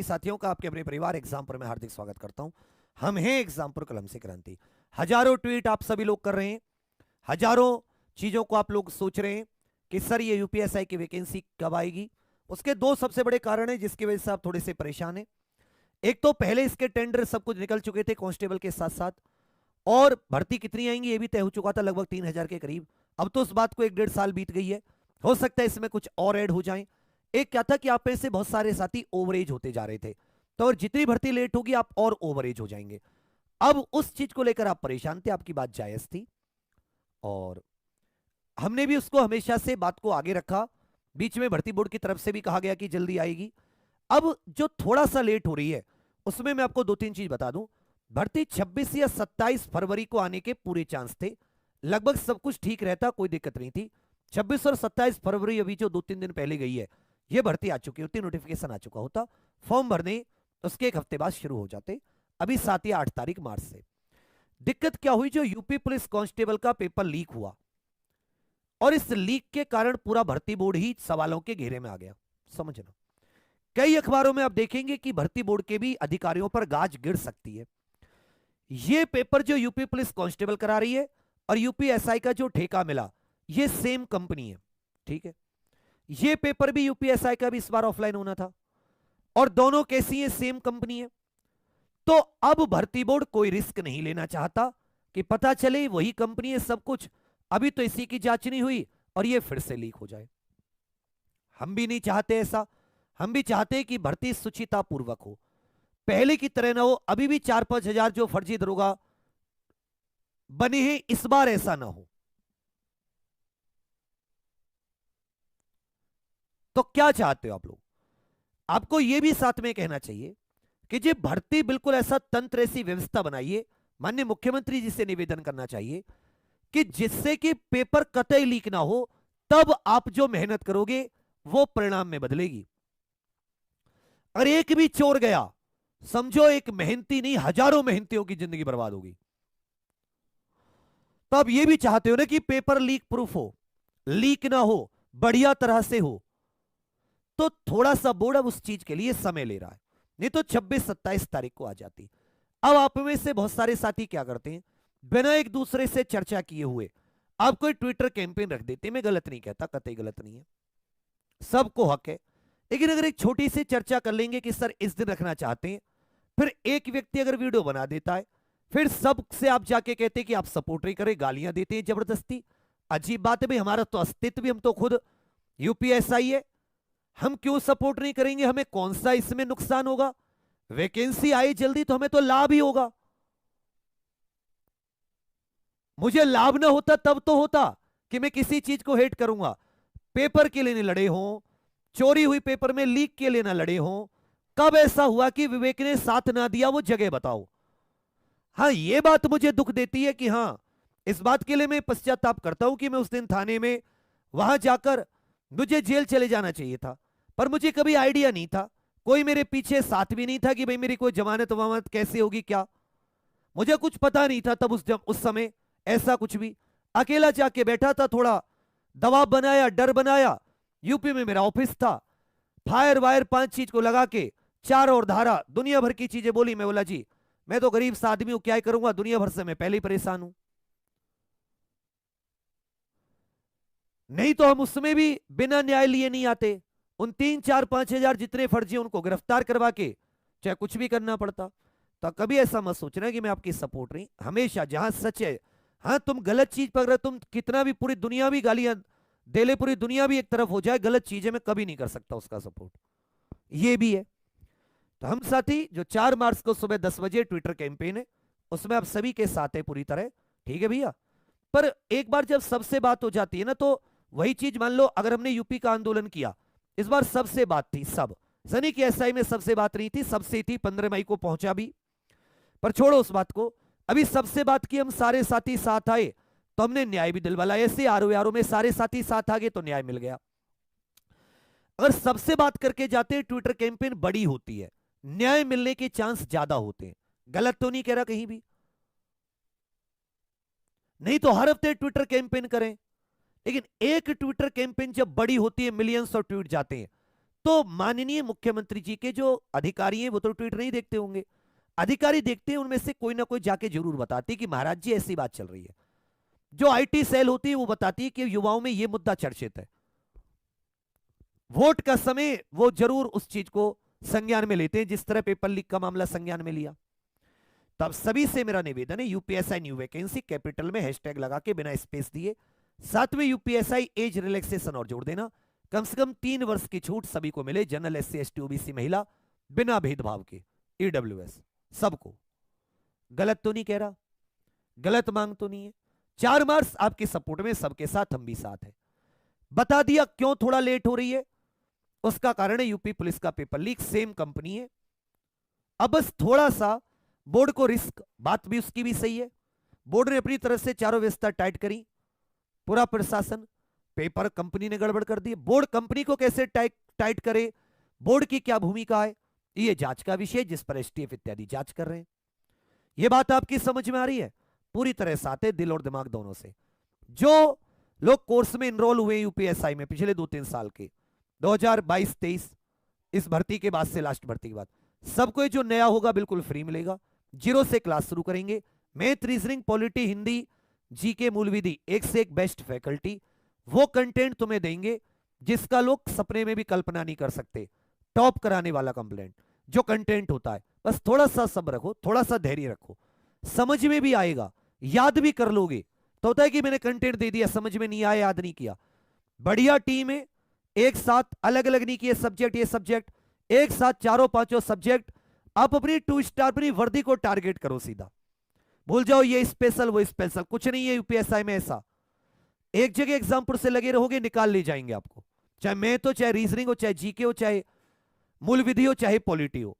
साथियों का आपके अपने परिवार एग्जाम पर मैं हार्दिक स्वागत करता हूं। हम हैं एग्जाम पर कलम से क्रांति। हजारों ट्वीट आप सभी लोग कर रहे हैं, हजारों चीजों को आप लोग सोच रहे हैं कि सर ये यूपीएसआई की वैकेंसी कब आएगी। उसके दो सबसे बड़े कारण हैं जिसकी वजह से आप थोड़े से परेशान हैं। एक तो पहले इसके टेंडर सब कुछ निकल चुके थे कांस्टेबल के साथ साथ, और भर्ती कितनी आएंगी ये भी तय हो चुका था, लगभग 3000 के करीब। अब तो उस बात को 1-1.5 साल बीत गई है, हो सकता है इसमें कुछ और ऐड हो जाए। एक क्या था कि आप में से बहुत सारे साथी ओवरेज होते जा रहे थे, तो और जितनी भर्ती लेट होगी आप और ओवरेज हो जाएंगे। अब उस चीज को लेकर आप परेशान थे, आपकी बात जायज थी और हमने भी उसको हमेशा से बात को आगे रखा। बीच में भर्ती बोर्ड की तरफ से भी कहा गया कि जल्दी आएगी। अब जो थोड़ा सा लेट हो रही है उसमें मैं आपको 2-3 चीज बता दूं। भर्ती 26 या 27 फरवरी को आने के पूरे चांस थे, लगभग सब कुछ ठीक रहता, कोई दिक्कत नहीं थी। 26 और 27 फरवरी अभी जो 2-3 दिन पहले गई है ये भर्ती आ चुकी होती, नोटिफिकेशन आ चुका होता, फॉर्म भरने उसके एक हफ्ते बाद शुरू हो जाते। अभी 7 या 8 तारीख मार्च से दिक्कत क्या हुई, जो यूपी पुलिस कांस्टेबल का पेपर लीक हुआ और इस लीक के कारण पूरा भर्ती बोर्ड ही सवालों के घेरे में आ गया। समझना, कई अखबारों में आप देखेंगे कि भर्ती बोर्ड के भी अधिकारियों पर गाज गिर सकती है। ये पेपर जो यूपी पुलिस कांस्टेबल करा रही है और यूपीएसआई का जो ठेका मिला ये सेम कंपनी है, ठीक है। ये पेपर भी यूपीएसआई का भी इस बार ऑफलाइन होना था और दोनों कैसी है, सेम कंपनी है। तो अब भर्ती बोर्ड कोई रिस्क नहीं लेना चाहता कि पता चले वही कंपनी है सब कुछ, अभी तो इसी की जांच नहीं हुई और ये फिर से लीक हो जाए। हम भी नहीं चाहते ऐसा, हम भी चाहते हैं कि भर्ती सुचिता पूर्वक हो, पहले की तरह ना हो। अभी भी 4-5 हजार जो फर्जी दरोगा बने हैं, इस बार ऐसा ना हो। तो क्या चाहते हो आप लोग? आपको यह भी साथ में कहना चाहिए कि जी भर्ती बिल्कुल ऐसा तंत्र, ऐसी व्यवस्था बनाइए, माननीय मुख्यमंत्री जी से निवेदन करना चाहिए कि जिससे कि पेपर कतई लीक ना हो, तब आप जो मेहनत करोगे वो परिणाम में बदलेगी। अगर एक भी चोर गया, समझो एक मेहनती नहीं हजारों मेहनतियों की जिंदगी बर्बाद होगी। तो आप ये भी चाहते हो ना कि पेपर लीक प्रूफ हो, लीक ना हो, बढ़िया तरह से हो। तो थोड़ा सा बोर्ड अब उस चीज के लिए समय ले रहा है, नहीं तो 26-27 तारीख को आ जाती। अब आप में से बहुत सारे साथी क्या करते हैं, बिना एक दूसरे से चर्चा किए हुए आप कोई ट्विटर कैंपेन रख देते हैं। मैं गलत नहीं कहता, कतई गलत नहीं है, सबको हक है। लेकिन अगर एक छोटी सी चर्चा कर लेंगे कि सर इस दिन रखना चाहते हैं, फिर एक व्यक्ति अगर वीडियो बना देता है, फिर सबसे आप जाके कहते हैं कि आप सपोर्ट नहीं करें, गालियां देते हैं जबरदस्ती। अजीब बात है भाई, हमारा तो अस्तित्व भी, हम तो खुद यूपीएसआई है, हम क्यों सपोर्ट नहीं करेंगे? हमें कौन सा इसमें नुकसान होगा? वैकेंसी आई जल्दी तो हमें तो लाभ ही होगा। मुझे लाभ ना होता तब तो होता कि मैं किसी चीज को हेट करूंगा। पेपर के लिए नहीं लड़े हो, चोरी हुई पेपर में लीक के लिए ना लड़े हो। कब ऐसा हुआ कि विवेक ने साथ ना दिया, वो जगह बताओ। हाँ, ये बात मुझे दुख देती है कि हाँ, इस बात के लिए मैं पश्चाताप करता हूं कि मैं उस दिन थाने में वहां जाकर, मुझे जेल चले जाना चाहिए था, पर मुझे कभी आइडिया नहीं था, कोई मेरे पीछे साथ भी नहीं था कि भाई मेरी कोई जमानत वमानत कैसे होगी क्या, मुझे कुछ पता नहीं था तब उस समय ऐसा कुछ भी। अकेला जाके बैठा था, थोड़ा दबाव बनाया, डर बनाया। यूपी में मेरा ऑफिस था, फायर वायर 5 चीज को लगा के, 4 और धारा, दुनिया भर की चीजें बोली। मैं बोला जी मैं तो गरीब सा आदमी हूं, क्या करूंगा, दुनिया भर से मैं पहले ही परेशान हूं। नहीं तो हम उसमें भी बिना न्याय लिए नहीं आते। उन 3-4-5 हजार जितने फर्जी उनको गिरफ्तार करवा के चाहे कुछ भी करना पड़ता। तो कभी ऐसा मत सोचना कि मैं आपकी सपोर्ट नहीं, हमेशा जहां सच है। हाँ, तुम गलत चीज पकड़, तुम कितना भी पूरी दुनिया भी गालियां दे ले, पूरी दुनिया भी एक तरफ हो जाए, गलत चीजें मैं कभी नहीं कर सकता उसका सपोर्ट, ये भी है। तो हम साथी जो 4 मार्च को सुबह 10 बजे ट्विटर कैंपेन है, उसमें आप सभी के साथ है पूरी तरह, ठीक है भैया। पर एक बार जब सबसे बात हो जाती है ना, तो वही चीज मान लो, अगर हमने यूपी का आंदोलन किया, इस बार सबसे बात थी, सब सनी की एसआई में सबसे बात नहीं थी, सबसे थी 15 मई को पहुंचा भी, पर छोड़ो उस बात को। अभी सबसे बात की, हम सारे साथी साथ आए तो हमने न्याय भी दिलवाया। ऐसे आरो यारों में सारे साथी साथ आ गए तो न्याय मिल गया। अगर सबसे बात करके जाते हैं, ट्विटर कैंपेन बड़ी होती है, न्याय मिलने के चांस ज्यादा होते हैं। गलत तो नहीं कह रहा कहीं भी, नहीं तो हर हफ्ते ट्विटर कैंपेन करें। लेकिन एक ट्विटर कैंपेन जब बड़ी होती है, मिलियंस ऑफ ट्वीट जाते हैं, तो माननीय मुख्यमंत्री जी के जो अधिकारी हैं वो तो ट्वीट नहीं देखते होंगे, अधिकारी देखते हैं, उनमें से कोई ना कोई जाके जरूर बताते कि महाराज जी ऐसी बात चल रही है। जो आईटी सेल होती है वो बताती है कि युवाओं में ये मुद्दा चर्चित है। वोट का समय वो जरूर उस चीज को संज्ञान में लेते हैं, जिस तरह पेपर लीक का मामला संज्ञान में लिया। तब सभी से मेरा निवेदन है, यूपीएसआई न्यू वैकेंसी कैपिटल में हैशटैग लगा के बिना स्पेस दिए, साथ में यूपीएसआई एज रिलैक्सेशन और जोड़ देना, कम से कम 3 वर्ष की छूट सभी को मिले, जनरल, एससी, एसटी, ओबीसी, महिला, बिना भेदभाव के, ईडब्ल्यूएस सबको। गलत तो नहीं कह रहा, गलत मांग तो नहीं है। 4 मार्च आपके सपोर्ट में, सबके साथ हम भी साथ हैं। बता दिया क्यों थोड़ा लेट हो रही है, उसका कारण है यूपी पुलिस का पेपर लीक, सेम कंपनी है। अब बस थोड़ा सा बोर्ड को रिस्क, बात भी उसकी भी सही है, बोर्ड ने अपनी तरफ से चारों व्यवस्था टाइट करी, पूरा प्रशासन, पेपर कंपनी ने गड़बड़ कर दी। बोर्ड कंपनी को कैसे टाइट करे, बोर्ड की क्या भूमिका है, ये जांच का विषय, जिस पर एसटीएफ इत्यादि जांच कर रहे हैं। ये बात आपकी समझ में आ रही है? पूरी तरह साथ है, दिल और दिमाग दोनों से। जो लोग कोर्स में इनरोल हुए यूपीएसआई में पिछले 2-3 साल के, 2022-23 इस भर्ती के बाद से, लास्ट भर्ती के बाद, सबको जो नया होगा बिल्कुल फ्री मिलेगा। 0 से क्लास शुरू करेंगे, math, reasoning, polity, Hindi, GK, मूल विधि, एक से एक बेस्ट फैकल्टी, वो कंटेंट तुम्हें देंगे जिसका लोग सपने में भी कल्पना नहीं कर सकते। टॉप कराने वाला कंप्लेंट जो कंटेंट होता है, बस थोड़ा सा सब्र रखो, थोड़ा सा धैर्य रखो, समझ में भी आएगा, याद भी कर लोगे। तो होता है कि मैंने कंटेंट दे दिया, समझ में नहीं आया, याद नहीं किया। बढ़िया टीम है, एक साथ अलग अलग नहीं किए सब्जेक्ट, ये सब्जेक्ट, एक साथ 4-5 सब्जेक्ट। आप अपनी 2 स्टार अपनी वर्दी को टारगेट करो सीधा, भूल जाओ ये स्पेशल वो स्पेशल, कुछ नहीं है यूपीएसआई में ऐसा। एक जगह एग्जाम्पल से लगे रहोगे, निकाल ले जाएंगे आपको, चाहे मैथ हो, चाहे रीजनिंग हो, चाहे जीके हो, चाहे मूल विधि हो, चाहे पॉलिटी हो,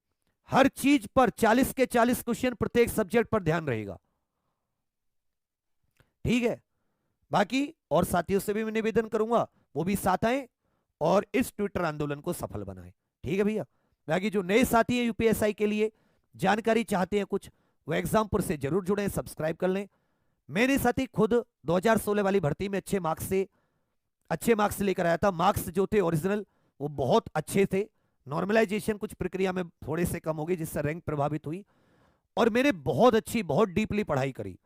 हर चीज पर 40 के 40 क्वेश्चन प्रत्येक सब्जेक्ट पर ध्यान रहेगा। ठीक है, बाकी और साथियों से भी मैं निवेदन करूंगा वो भी साथ आए और इस ट्विटर आंदोलन को सफल बनाएं। ठीक है भैया, बाकी जो नए साथी हैं यूपीएसआई के लिए जानकारी चाहते हैं कुछ, वो एग्जाम्पुर से जरूर जुड़े, सब्सक्राइब कर लें। मैंने साथी खुद 2016 वाली भर्ती में अच्छे मार्क्स लेकर आया था। मार्क्स जो थे ओरिजिनल वो बहुत अच्छे थे, नॉर्मलाइजेशन कुछ प्रक्रिया में थोड़े से कम हो गए जिससे रैंक प्रभावित हुई। और मैंने बहुत अच्छी, बहुत डीपली पढ़ाई करी।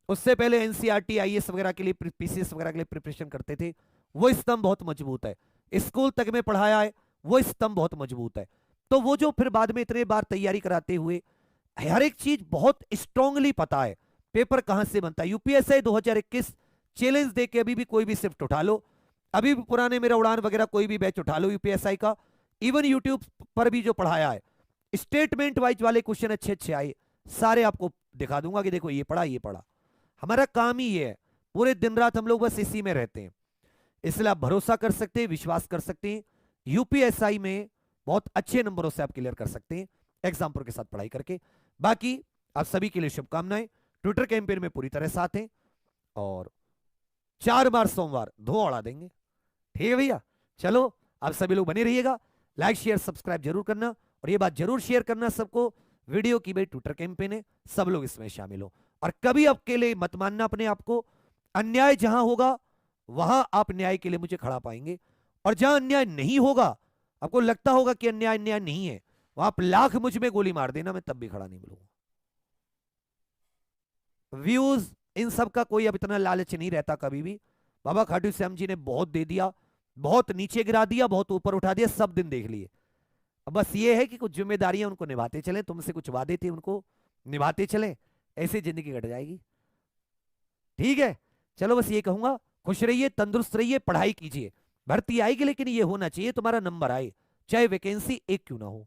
उससे पहले एनसीईआरटी, आईएएस वगैरह के लिए, पीसीएस वगैरह के लिए प्रिपरेशन करते थे, वो स्तंभ बहुत मजबूत है। स्कूल तक में पढ़ाया है, वो स्तंभ बहुत मजबूत है। तो वो जो फिर बाद में इतने बार तैयारी कराते हुए हर एक चीज बहुत स्ट्रांगली पता है, पेपर कहां से बनता है। यूपीएसआई 2021 चैलेंज दे के अभी भी कोई भी शिफ्ट उठा लो, अभी भी पुराने मेरा उड़ान वगैरह कोई भी बैच उठा लो यूपीएसआई का, इवन यूट्यूब पर भी जो पढ़ाया है, स्टेटमेंट वाइज वाले क्वेश्चन अच्छे अच्छे आए, सारे आपको दिखा दूंगा कि देखो ये पढ़ा, ये पढ़ा। हमारा काम ही ये है, पूरे दिन रात हम लोग बस इसी में रहते हैं। इसलिए आप भरोसा कर सकते हैं, विश्वास कर सकते हैं, यूपीएसआई में बहुत अच्छे नंबरों से आप क्लियर कर सकते हैं एग्जाम्पल के साथ पढ़ाई करके। बाकी आप सभी के लिए शुभकामनाएं, ट्विटर कैंपेन में पूरी तरह साथ हैं और 4 बार सोमवार धुआं उड़ा देंगे। ठीक है भैया, चलो आप सभी लोग बने रहिएगा, लाइक शेयर सब्सक्राइब जरूर करना, और ये बात जरूर शेयर करना सबको वीडियो की, भाई ट्विटर कैंपेन है, सब लोग इसमें शामिल हो। और कभी अकेले मत मानना अपने आप को, अन्याय जहां होगा वहां आप न्याय के लिए मुझे खड़ा पाएंगे, और जहां अन्याय नहीं होगा, आपको लगता होगा कि अन्याय नहीं है, वहां आप लाख मुझ में गोली मार देना, मैं तब भी खड़ा नहीं मिलूंगा। व्यूज इन सब का कोई अब इतना लालच नहीं रहता कभी भी। बाबा खाटू श्याम जी ने बहुत दे दिया, बहुत नीचे गिरा दिया, बहुत ऊपर उठा दिया, सब दिन देख लिए। अब बस ये है कि कुछ जिम्मेदारियां उनको निभाते चले, तुमसे कुछ वादे थे उनको निभाते चले, ऐसे जिंदगी कट जाएगी। ठीक है, चलो बस ये कहूंगा, खुश रहिए, तंदुरुस्त रहिए, पढ़ाई कीजिए, भर्ती आएगी लेकिन ये होना चाहिए तुम्हारा नंबर आए, चाहे वैकेंसी एक क्यों ना हो।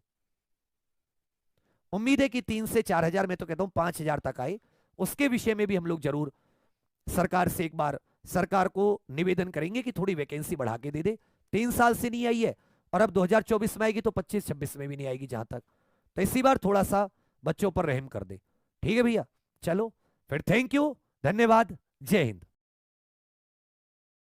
उम्मीद है कि 3 से 4 हजार, मैं तो कहता हूं 5 हजार तक आए। उसके विषय में भी हम लोग जरूर सरकार से एक बार, सरकार को निवेदन करेंगे कि थोड़ी वैकेंसी बढ़ा के दे दे। 3 साल से नहीं आई है, और अब 2024 में आएगी तो 25-26 में भी नहीं आएगी जहां तक, तो इसी बार थोड़ा सा बच्चों पर रहम कर दे। ठीक है भैया, चलो फिर, थैंक यू, धन्यवाद, जय हिंद।